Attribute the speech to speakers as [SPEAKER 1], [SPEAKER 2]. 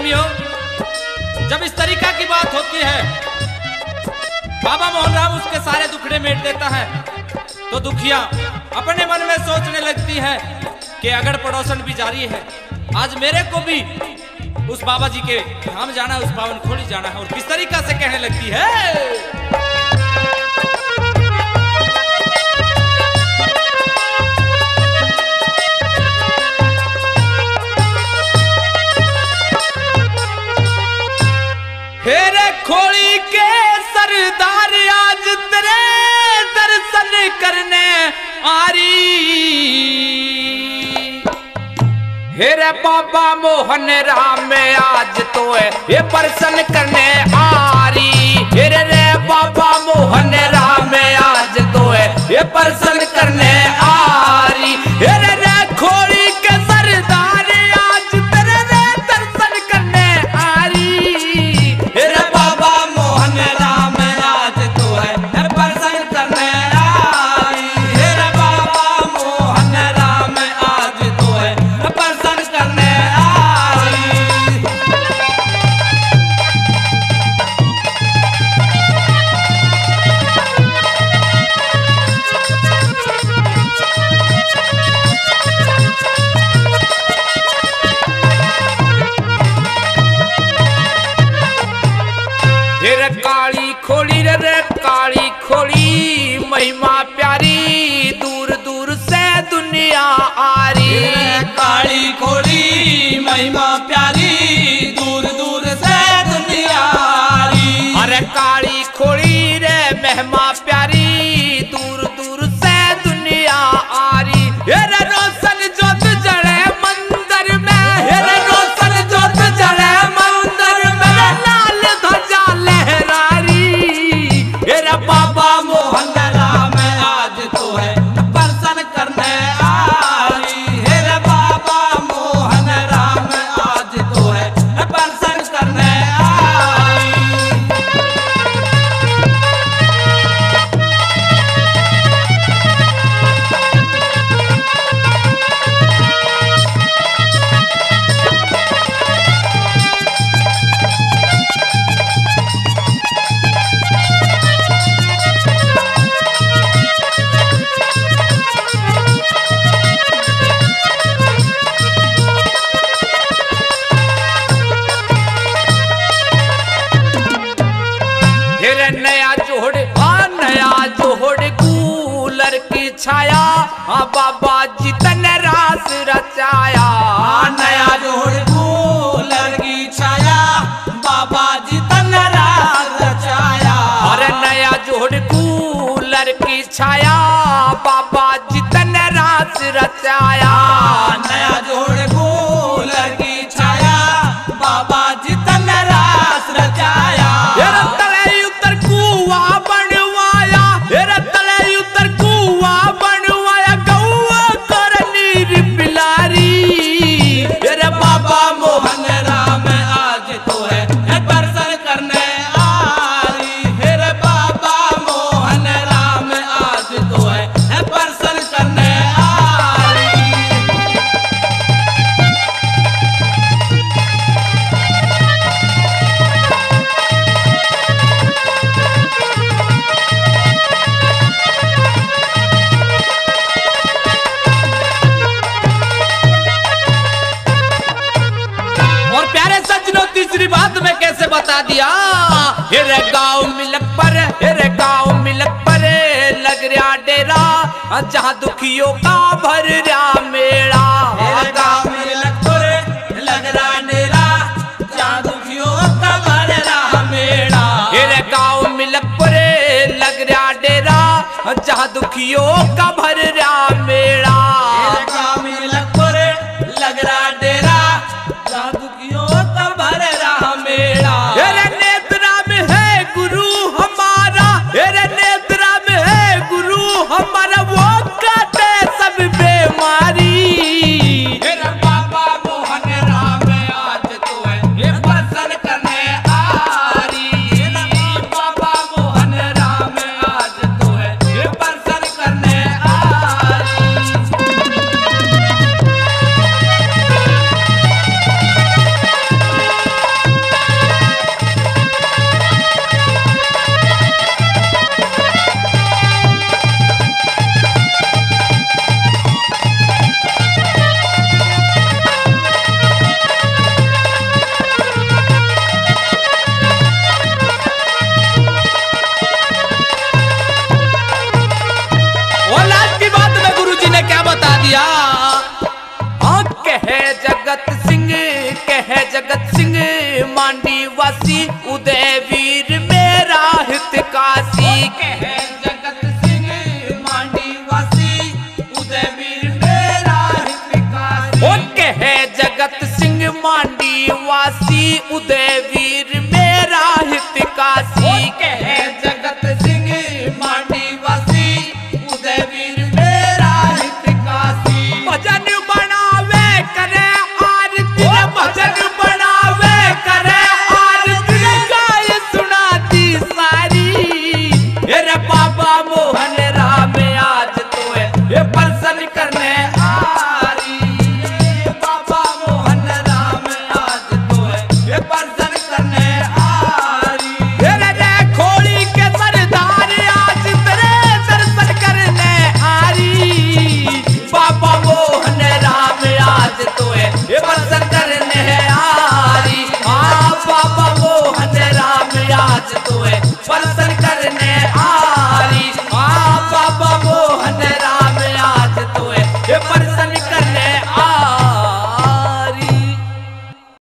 [SPEAKER 1] प्रेमियों, जब इस तरीका की बात होती है, बाबा मोहन राम उसके सारे दुखड़े मेट देता है, तो दुखिया अपने मन में सोचने लगती है कि अगर पड़ोसन भी जारी है, आज मेरे को भी उस बाबा जी के धाम जाना है, उस पावन खोड़ी जाना है। और किस तरीका से कहने लगती है, हेरे खोड़ी के सरदार आज तेरे दर्शन करने आ रही, हेरे बाबा मोहन राम आज तो है ये दर्शन करने आ रही, हेरे रे बाबा मोहन राम आज तो है ये दर्शन करने आ रही, हेरे रे खोड़ी के सरदार आज तेरे रे दर्शन करने आ रही, हेरे बाबा मोहन राम आज तो है दर्शन करने आ रही, हेरे बाबा मोहन राम आज तो है दर्शन करने आ रही। रे काली खोड़ी रे काली खोड़ी महिमा प्यारी दूर दूर से दुनिया आ रही,
[SPEAKER 2] काली खोड़ी महिमा प्यारी दूर दूर से दुनिया आ रही,
[SPEAKER 1] अरे काली खोड़ी रे महिमा प्यारी दूर दूर से दुनिया आ रही, रे रोशन जोत जड़े मंदिर में, रे रोशन जोत जड़े मंदिर में, लाल ध्वजा लहरा रही, रे बाबा
[SPEAKER 2] मोहन राम आज तो है दर्शन करने आ रही, हेरे बाबा मोहन राम आज तो है दर्शन करने आ रही।
[SPEAKER 1] हेरे नया जोड़ कूलर की छाया, बाबा जी तने रास रचाया,
[SPEAKER 2] नया जोड़ कूलर की छाया, बाबा जी तन रात रचाया,
[SPEAKER 1] अरे नया जोड़ कूलर की छाया, बाबा जी तने रास रचाया,
[SPEAKER 2] नया जोड़ कूलर की छाया, बाबा जी तन रात रचाया,
[SPEAKER 1] हेरे तले उतर कुआ बनवाया, हेरे तले उतर कुआ बनवाया, गौआ कर नीर पिलारी, हेरे बाबा
[SPEAKER 2] मोहन राम आज तो है दर्शन करने आ रही, हेरे बाबा मोहन राम आज तो है दर्शन करने आ रही।
[SPEAKER 1] और प्यारे सज्जनों, तीसरी बात मैं कैसे बता दिया, हेरे गाँव मिलक पर, हेरे गाँव मिलक पर लग रहा डेरा, जहाँ दुखियों का भर रहा मेला,
[SPEAKER 2] हेरे गाँव में लगपुर लग रहा डेरा, जहाँ दुखियों का भर रहा मेला,
[SPEAKER 1] हेरे गाँव मिलक पर लग रहा डेरा, जहाँ दुखियों का भर रहा मेला,
[SPEAKER 2] हेरे गाँव में लगपुर लग रहा डेरा, जहाँ दुखियों का भर रहा मेला,
[SPEAKER 1] हेरे नेत्रा में है गुरु हमारा, हेरे नेत्रा में है गुरु हमारा, वो काटे सब बीमारी,
[SPEAKER 2] हेरे बाबा मोहन राम आज तो है ये दर्शन करने आ रही, हेरे बाबा मोहन राम आज तो है ये दर्शन करने आ रही।
[SPEAKER 1] कहे जगत सिंह मांडी वासी उदय वीर मेरा हितकासी।
[SPEAKER 2] कहे